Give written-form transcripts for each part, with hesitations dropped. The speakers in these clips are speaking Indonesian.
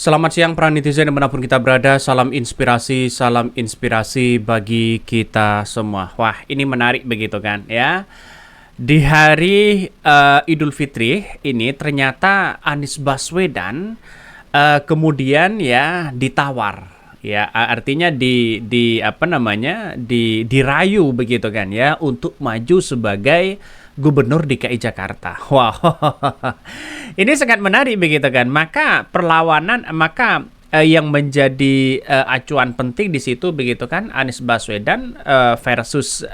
Selamat siang para netizen dimanapun kita berada, salam inspirasi bagi kita semua. Wah, ini menarik begitu kan ya. Di hari Idul Fitri ini ternyata Anies Baswedan kemudian ya ditawar. Ya, artinya di apa namanya? Dirayu begitu kan ya untuk maju sebagai Gubernur DKI Jakarta. Wow. Ini sangat menarik begitu kan. Maka yang menjadi acuan penting di situ begitu kan, Anies Baswedan versus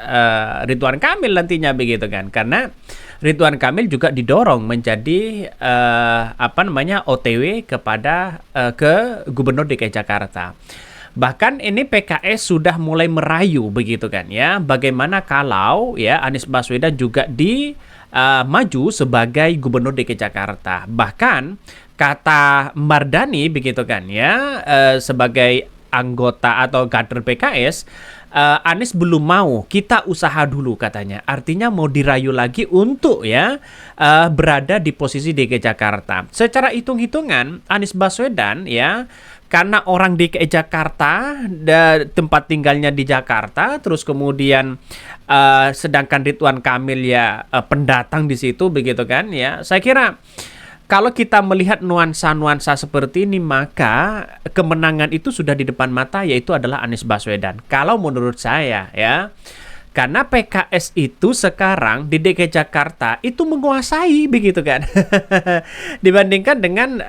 Ridwan Kamil nantinya begitu kan. Karena Ridwan Kamil juga didorong menjadi OTW kepada ke Gubernur DKI Jakarta. Bahkan ini PKS sudah mulai merayu begitu kan ya. Bagaimana kalau ya Anies Baswedan juga maju sebagai Gubernur DKI Jakarta. Bahkan kata Mardani begitu kan ya, sebagai anggota atau kader PKS, Anies belum mau, kita usaha dulu katanya. Artinya mau dirayu lagi untuk ya berada di posisi DKI Jakarta. Secara hitung-hitungan Anies Baswedan ya, karena orang DKI Jakarta, tempat tinggalnya di Jakarta, terus kemudian sedangkan Ridwan Kamil ya pendatang di situ begitu kan ya. Saya kira kalau kita melihat nuansa-nuansa seperti ini, maka kemenangan itu sudah di depan mata, yaitu adalah Anies Baswedan. Kalau menurut saya ya, karena PKS itu sekarang di DKI Jakarta itu menguasai begitu kan, dibandingkan dengan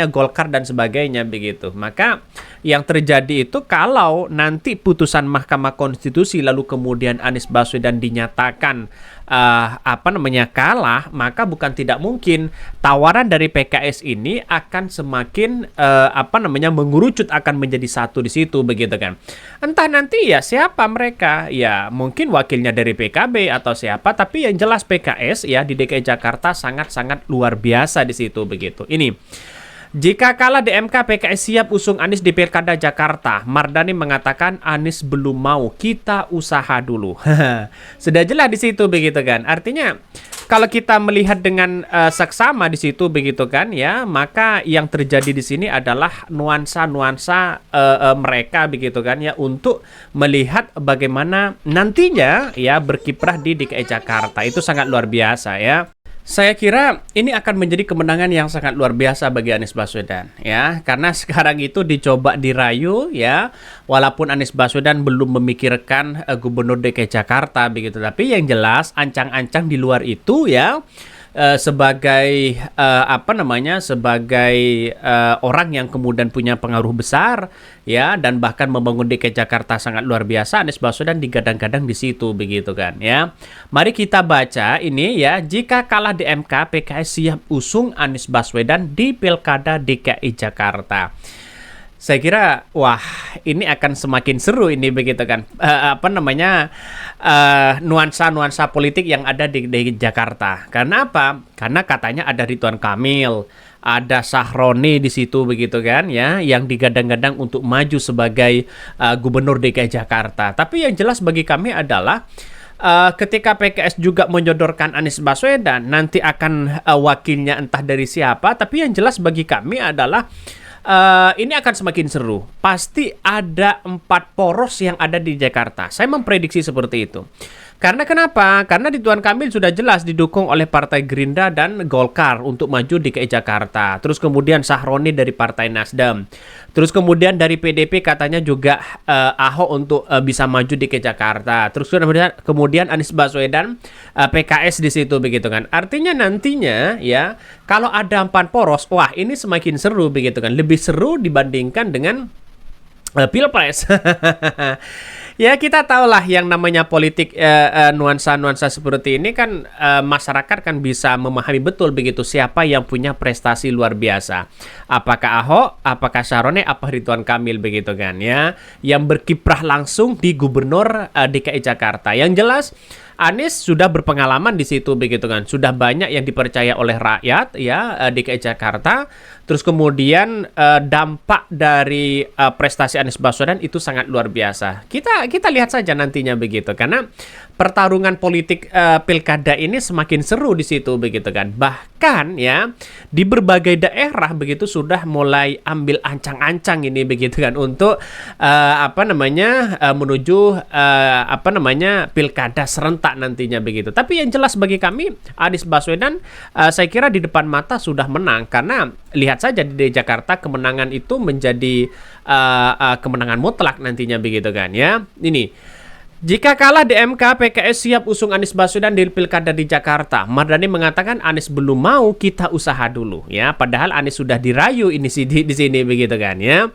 Golkar dan sebagainya begitu. Maka yang terjadi itu kalau nanti putusan Mahkamah Konstitusi lalu kemudian Anies Baswedan dinyatakan kalah, maka bukan tidak mungkin tawaran dari PKS ini akan semakin mengerucut, akan menjadi satu di situ begitu kan. Entah nanti ya siapa mereka, ya mungkin wakilnya dari PKB atau siapa, tapi yang jelas PKS ya di DKI Jakarta sangat-sangat luar biasa di situ begitu. Ini jika kalah di MK, PKS siap usung Anies di Pilkada Jakarta. Mardani mengatakan Anies belum mau, kita usaha dulu. Sudah jelas di situ begitu kan. Artinya kalau kita melihat dengan seksama di situ begitu kan ya, maka yang terjadi di sini adalah nuansa-nuansa mereka begitu kan ya, untuk melihat bagaimana nantinya ya berkiprah di DKI Jakarta. Itu sangat luar biasa ya. Saya kira ini akan menjadi kemenangan yang sangat luar biasa bagi Anies Baswedan ya, karena sekarang itu dicoba dirayu ya, walaupun Anies Baswedan belum memikirkan Gubernur DKI Jakarta begitu, tapi yang jelas ancang-ancang di luar itu ya, sebagai orang yang kemudian punya pengaruh besar ya, dan bahkan membangun DKI Jakarta sangat luar biasa, Anies Baswedan digadang-gadang di situ begitu kan ya. Mari kita baca ini ya, jika kalah di MK, PKS siap usung Anies Baswedan di Pilkada DKI Jakarta. Saya kira wah, ini akan semakin seru ini begitu kan, nuansa-nuansa politik yang ada di Jakarta. Karena apa? Karena katanya ada Ridwan Kamil, ada Sahroni di situ begitu kan ya, yang digadang-gadang untuk maju sebagai Gubernur DKI Jakarta. Tapi yang jelas bagi kami adalah ketika PKS juga menyodorkan Anies Baswedan, nanti akan wakilnya entah dari siapa. Tapi yang jelas bagi kami adalah ini akan semakin seru. Pasti ada 4 poros yang ada di Jakarta. Saya memprediksi seperti itu. Karena kenapa? Karena Ridwan Kamil sudah jelas didukung oleh Partai Gerindra dan Golkar untuk maju di DKI Jakarta. Terus kemudian Sahroni dari Partai Nasdem. Terus kemudian dari PDP katanya juga Ahok untuk bisa maju di DKI Jakarta. Terus kemudian Anies Baswedan, PKS di situ begitu kan. Artinya nantinya ya, kalau ada 4 poros, wah ini semakin seru begitu kan. Lebih seru dibandingkan dengan Pilpres. Ya kita tahulah yang namanya politik, nuansa-nuansa seperti ini kan, masyarakat kan bisa memahami betul begitu siapa yang punya prestasi luar biasa. Apakah Ahok, apakah Sahroni, apa Ridwan Kamil begitu kan ya, yang berkiprah langsung di Gubernur DKI Jakarta. Yang jelas Anies sudah berpengalaman di situ begitu kan, sudah banyak yang dipercaya oleh rakyat ya, DKI Jakarta. Terus kemudian dampak dari prestasi Anies Baswedan itu sangat luar biasa. Kita lihat saja nantinya begitu, karena pertarungan politik pilkada ini semakin seru di situ begitu kan. Bahkan ya di berbagai daerah begitu sudah mulai ambil ancang-ancang ini begitu kan untuk menuju pilkada serentak nantinya begitu. Tapi yang jelas bagi kami Anies Baswedan saya kira di depan mata sudah menang, karena lihat saja di Jakarta kemenangan itu menjadi kemenangan mutlak nantinya begitu kan ya. Ini jika kalah di MK, PKS siap usung Anies Baswedan di pilkada di Jakarta. Mardhani mengatakan Anies belum mau, kita usaha dulu ya. Padahal Anies sudah dirayu ini di sini begitu kan ya.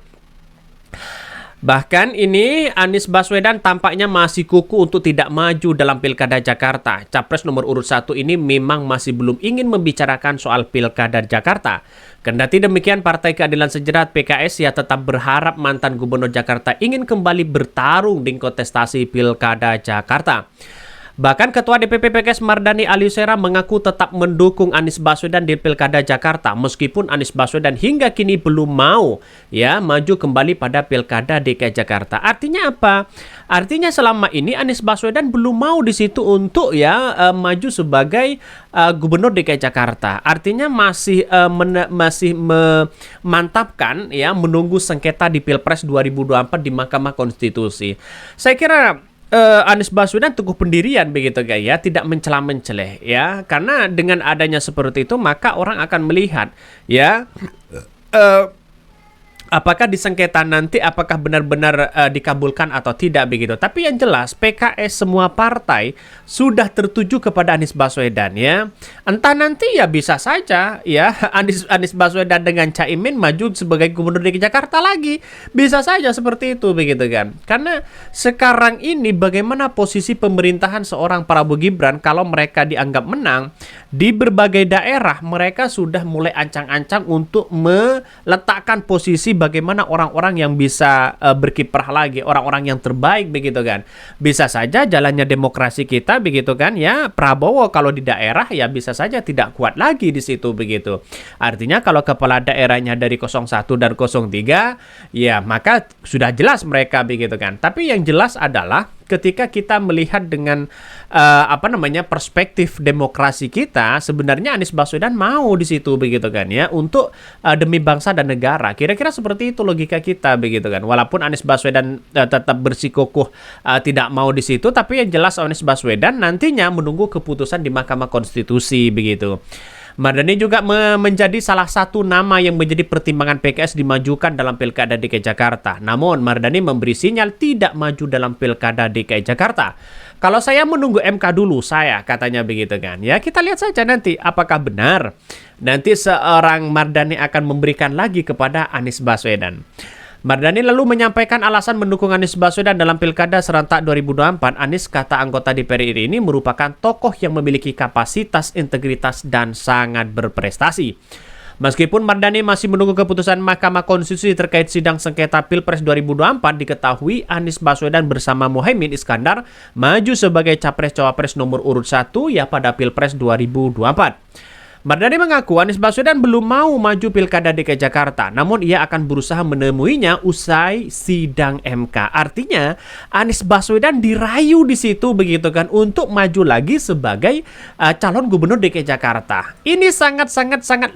Bahkan ini Anies Baswedan tampaknya masih kuku untuk tidak maju dalam pilkada Jakarta. Capres nomor urut 1 ini memang masih belum ingin membicarakan soal pilkada Jakarta. Kendati demikian, Partai Keadilan Sejahtera PKS ya tetap berharap mantan Gubernur Jakarta ingin kembali bertarung di kontestasi pilkada Jakarta. Bahkan Ketua DPP PKS Mardhani Alisera mengaku tetap mendukung Anies Baswedan di Pilkada Jakarta, meskipun Anies Baswedan hingga kini belum mau ya maju kembali pada Pilkada DKI Jakarta. Artinya apa? Artinya selama ini Anies Baswedan belum mau di situ untuk maju sebagai Gubernur DKI Jakarta. Artinya masih memantapkan ya menunggu sengketa di Pilpres 2024 di Mahkamah Konstitusi. Saya kira Anies Baswedan teguh pendirian begitu guys ya, tidak mencela-menceleh ya, karena dengan adanya seperti itu maka orang akan melihat ya apakah di sengketa nanti apakah benar-benar dikabulkan atau tidak begitu. Tapi yang jelas PKS semua partai sudah tertuju kepada Anies Baswedan ya. Entah nanti ya bisa saja ya Anies Baswedan dengan Caimin maju sebagai Gubernur DKI Jakarta lagi. Bisa saja seperti itu begitu kan. Karena sekarang ini bagaimana posisi pemerintahan seorang Prabowo Gibran kalau mereka dianggap menang di berbagai daerah, mereka sudah mulai ancang-ancang untuk meletakkan posisi bagaimana orang-orang yang bisa berkiprah lagi, orang-orang yang terbaik begitu kan. Bisa saja jalannya demokrasi kita begitu kan ya, Prabowo kalau di daerah ya bisa saja tidak kuat lagi di situ begitu. Artinya kalau kepala daerahnya dari 01 dan 03 ya maka sudah jelas mereka begitu kan. Tapi yang jelas adalah ketika kita melihat dengan perspektif demokrasi kita, sebenarnya Anies Baswedan mau di situ begitu kan ya, untuk demi bangsa dan negara. Kira-kira seperti itu logika kita begitu kan. Walaupun Anies Baswedan tetap bersikukuh tidak mau di situ, tapi yang jelas Anies Baswedan nantinya menunggu keputusan di Mahkamah Konstitusi begitu. Mardhani juga menjadi salah satu nama yang menjadi pertimbangan PKS dimajukan dalam Pilkada DKI Jakarta. Namun Mardhani memberi sinyal tidak maju dalam Pilkada DKI Jakarta. Kalau saya menunggu MK dulu, saya katanya begitu kan. Ya kita lihat saja nanti apakah benar nanti seorang Mardhani akan memberikan lagi kepada Anies Baswedan. Mardhani lalu menyampaikan alasan mendukung Anies Baswedan dalam Pilkada serentak 2024. Anies, kata anggota DPR RI ini, merupakan tokoh yang memiliki kapasitas, integritas, dan sangat berprestasi. Meskipun Mardhani masih menunggu keputusan Mahkamah Konstitusi terkait sidang sengketa Pilpres 2024, diketahui Anies Baswedan bersama Muhaimin Iskandar maju sebagai Capres-Cawapres nomor urut 1 ya pada Pilpres 2024. Mardhani mengaku Anies Baswedan belum mau maju Pilkada DKI Jakarta, namun ia akan berusaha menemuinya usai sidang MK. Artinya Anies Baswedan dirayu di situ begitu kan untuk maju lagi sebagai calon Gubernur DKI Jakarta. Ini sangat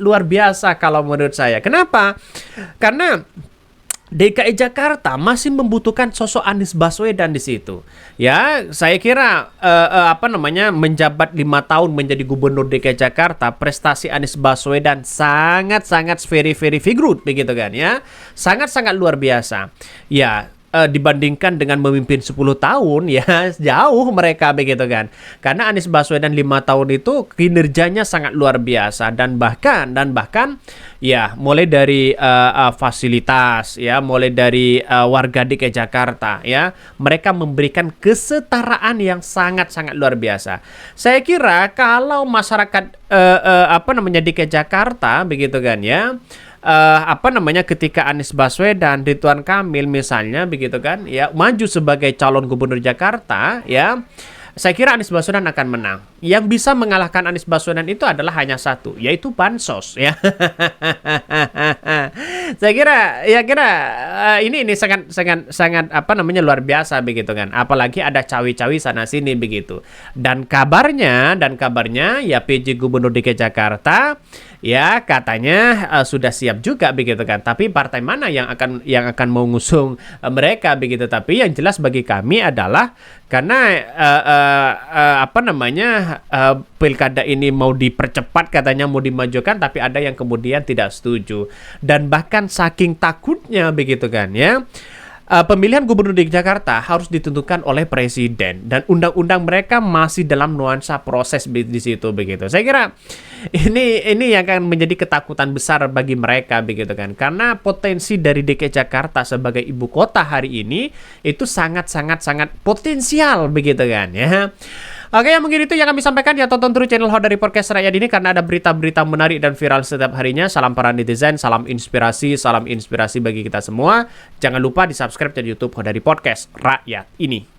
luar biasa kalau menurut saya. Kenapa? Karena DKI Jakarta masih membutuhkan sosok Anies Baswedan di situ. Ya, saya kira menjabat 5 tahun menjadi Gubernur DKI Jakarta, prestasi Anies Baswedan sangat very good begitu kan ya. Sangat luar biasa. Ya, dibandingkan dengan memimpin 10 tahun ya jauh mereka begitu kan. Karena Anies Baswedan 5 tahun itu kinerjanya sangat luar biasa dan bahkan ya mulai dari fasilitas ya, mulai dari warga DKI Jakarta ya, mereka memberikan kesetaraan yang sangat luar biasa. Saya kira kalau masyarakat DKI Jakarta begitu kan ya, ketika Anies Baswedan, Ridwan Kamil misalnya begitu kan ya maju sebagai calon Gubernur Jakarta ya, saya kira Anies Baswedan akan menang. Yang bisa mengalahkan Anies Baswedan itu adalah hanya satu, yaitu bansos ya. Saya kira ini sangat apa namanya luar biasa begitu kan. Apalagi ada cawi-cawi sana sini begitu. Dan kabarnya ya PJ Gubernur DKI Jakarta ya katanya sudah siap juga begitu kan. Tapi partai mana yang akan mengusung mereka begitu. Tapi yang jelas bagi kami adalah karena apa namanya pilkada ini mau dipercepat katanya mau dimajukan, tapi ada yang kemudian tidak setuju. Dan bahkan saking takutnya begitu kan ya, pemilihan gubernur di Jakarta harus ditentukan oleh presiden dan undang-undang mereka masih dalam nuansa proses di situ begitu. Saya kira ini yang akan menjadi ketakutan besar bagi mereka begitu kan, karena potensi dari DKI Jakarta sebagai ibu kota hari ini itu sangat potensial begitu kan ya. Oke, mungkin itu yang kami sampaikan. Ya, tonton terus channel Ho dari Podcast Rakyat ini karena ada berita-berita menarik dan viral setiap harinya. Salam para netizen, salam inspirasi bagi kita semua. Jangan lupa di subscribe di YouTube Ho dari Podcast Rakyat ini.